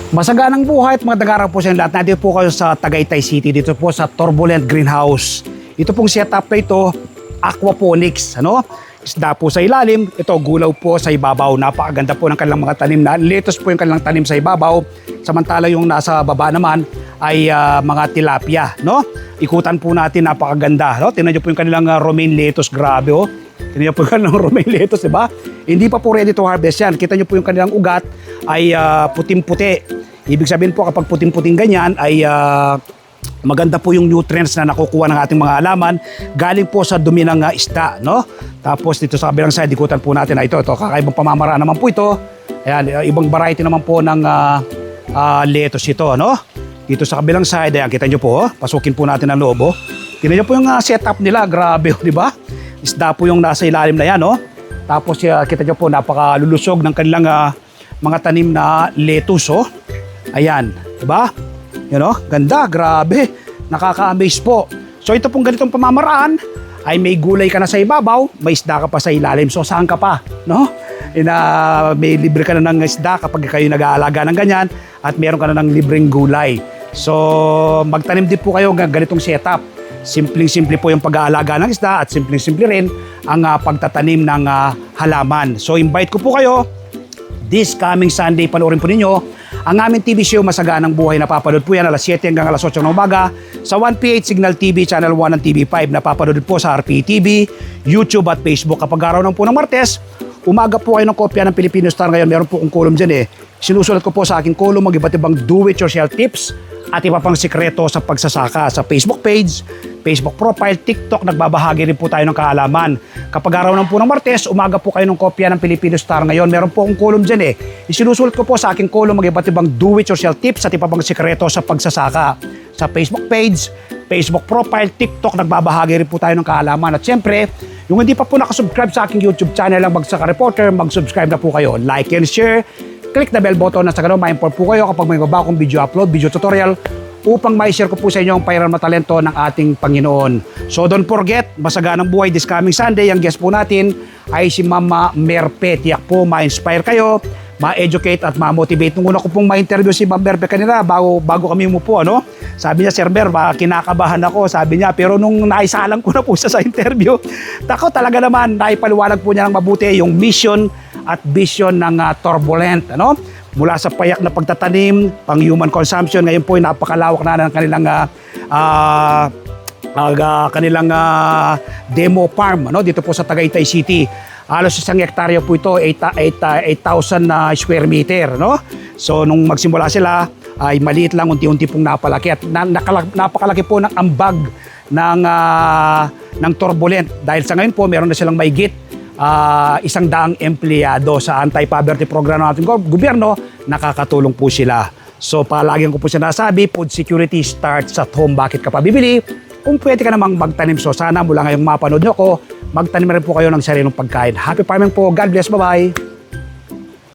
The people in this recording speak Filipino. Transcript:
Masaganang buhay at magandang araw po sa inyo lahat. Nandito po kayo sa Tagaytay City, dito po sa Turbulent Greenhouse. Ito pong setup na ito, aquaponics. Isda po sa ilalim, ito gulaw po sa ibabaw. Napakaganda po ng kanilang mga tanim na lettuce po yung kanilang tanim sa ibabaw. Samantala yung nasa baba naman ay mga tilapia. Ikutan po natin, napakaganda. Tingnan nyo po yung kanilang romaine lettuce, grabe Tingnan nyo po yung kanilang romaine lettuce, diba? Hindi pa po ready to harvest yan. Kita nyo po yung kanilang ugat ay puting-puti. Ibig sabihin po kapag puting-puting ganyan ay maganda po yung nutrients na nakukuha ng ating mga halaman galing po sa dumi ng isda, Tapos dito sa kabilang side, ikutan po natin na ito kakaibang pamamaraan naman po ito. Ayan, ibang variety naman po ng lettuce ito, Dito sa kabilang side, ayan, kita nyo po, pasukin po natin ang loob, Tingnan nyo po yung setup nila, grabe, di ba? Isda po yung nasa ilalim na yan, Tapos kita nyo po, napakalulusog ng kanilang mga tanim na lettuce, Ayan, diba? Ganda, grabe. Nakaka-amaze po. So ito pong ganitong pamamaraan ay may gulay ka na sa ibabaw, may isda ka pa sa ilalim. So saan ka pa, may libre ka na ng isda kapag kayo nag-aalaga ng ganyan at meron ka na ng libreng gulay. So magtanim din po kayo ng ganitong setup. Simpleng-simple po yung pag-aalaga ng isda at simpleng-simple rin ang pagtatanim ng halaman. So invite ko po kayo this coming Sunday, panoorin po ninyo ang aming TV show Masaganang Buhay. Napapanood po yan alas 7 hanggang alas 8 ng umaga sa 1PH Signal TV, Channel 1 ng TV5. Napapanood po sa RPA TV, YouTube at Facebook. Kapag araw ng po ng Martes, umaga po kayo ng kopya ng Filipino Star. Ngayon meron po kong column dyan Sinusulat ko po sa aking column mag iba't ibang do-it-yourself tips at iba pang sikreto sa pagsasaka sa Facebook page, Facebook profile, TikTok. Nagbabahagi rin po tayo ng kaalaman. Kapag araw ng po ng Martes, umaga po kayo ng kopya ng Filipino Star. Ngayon, meron po akong column dyan Isinusulat ko po sa aking column mag iba't ibang do-it-yourself tips at iba pang sikreto sa pagsasaka sa Facebook page, Facebook profile, TikTok. Nagbabahagi rin po tayo ng kaalaman. At syempre, yung hindi pa po nakasubscribe sa aking YouTube channel ang Magsaka Reporter, mag-subscribe na po kayo. Like and share. Click the bell button na sa ganun, ma-inform po kayo kapag may babakong video upload, video tutorial, upang ma-share ko po sa inyo ang viral na talento ng ating Panginoon. So don't forget, Masaganang Buhay this coming Sunday. Ang guest po natin ay si Mama Merpe. Tiyak po ma-inspire kayo, ma-educate at ma-motivate. Nung una ko pong ma-interview si Mama Merpe kanina, bago kami umupo, Sabi niya, Sir Ber, kinakabahan ako, sabi niya. Pero nung naisalang ko na po siya sa interview, talaga naman, naipaliwanag po niya ng mabuti yung mission at vision ng Turbulent, Mula sa payak na pagtatanim, pang human consumption, ngayon po ay napakalawak na ng kanilang demo farm, dito po sa Tagaytay City. Halos 1 hektarya po ito, 8,000 square meter, So nung magsimula sila, ay maliit lang, unti-unti pong napalaki at napakalaki po ng ambag ng Turbulent. Dahil sa ngayon po, meron na silang mahigit 100 empleyado sa anti-poverty program ng ating gobyerno. Nakakatulong po sila. So palaging ko po sinasabi, food security starts at home. Bakit ka pa bibili? Kung pwede ka namang magtanim. So sana mula ngayong mapanood nyo ko, magtanim rin po kayo ng sariling pagkain. Happy farming po. God bless. Bye-bye.